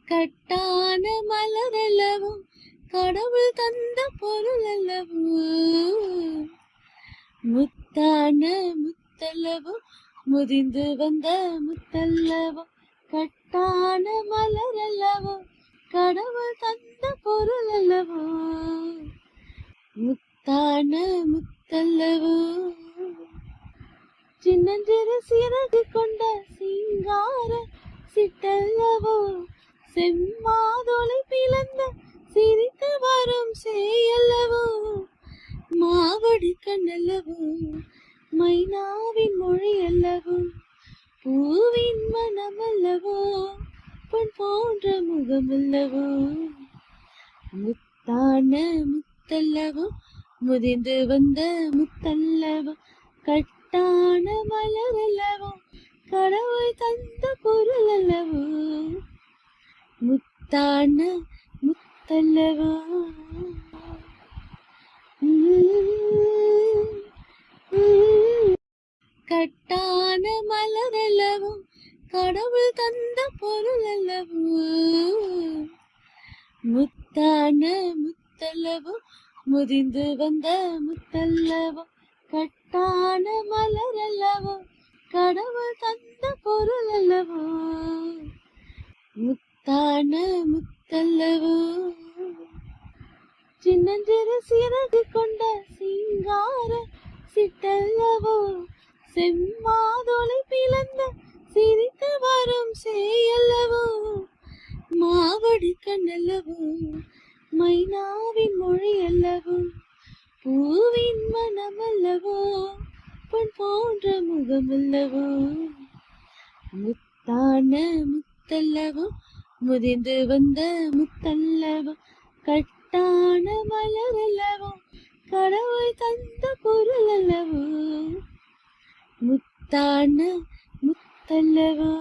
கட்டான மலரல்லவோ கடவுள் தந்த பொருள் அல்லவோ, முத்தான முத்தல்லவோ முதிந்து வந்த முத்தல்லவோ, கட்டான மலரல்லவோ கடவுள் தந்த பொருள் அல்லவோ, முத்தான முத்தல்லவோ. சின்னஞ்சிறு சிறகு கொண்ட சிங்கார சிட்டல்லவோ, செம்மாதொலை பிளந்த சிரித்து வரும் சேயல்லவோ, மாவடி கண்ணல்லவோ மைனாவின் மொழி அல்லவோ, பூவின் மனமல்லவோ பொன் போன்ற முகமல்லவோ, முத்தான முத்தல்லவோ முதிந்து வந்த முத்தல்லவோ, கட்டான மலரல்லவோ கடவுள் தந்த பொருள் அல்லவோ, முத்தான முத்தல்லவோ. கட்டான மலரல்லவோ கடவுள் தந்த பொருள் அல்லவோ, முத்தான முத்தல்லவோ முதிந்து வந்த முத்தல்லவோ, கட்டான மலரல்லவோ கடவுள் தந்த பொருள் அல்லவோ, முத்தான முத்தல்லவோ. சின்னஞ்சிறு சிறகு கொண்ட சிங்கார சிட்டல்லவோ, செம்மாதொலை பிளந்த சிரித்து வரும் சேயல்லவோ, மாவடி கண்ணல்லவோ மைனாவின் மொழி அல்லவோ, பூவின் மனமல்லவோ பொன் போன்ற முகமல்லவோ, முத்தான முத்தல்லவோ முதிந்து வந்த முத்தல்லவோ, கட்டான மலரல்லவோ கடவுள் தந்த பொருள் அல்லவோ, முத்தான முத்தல்லவோ.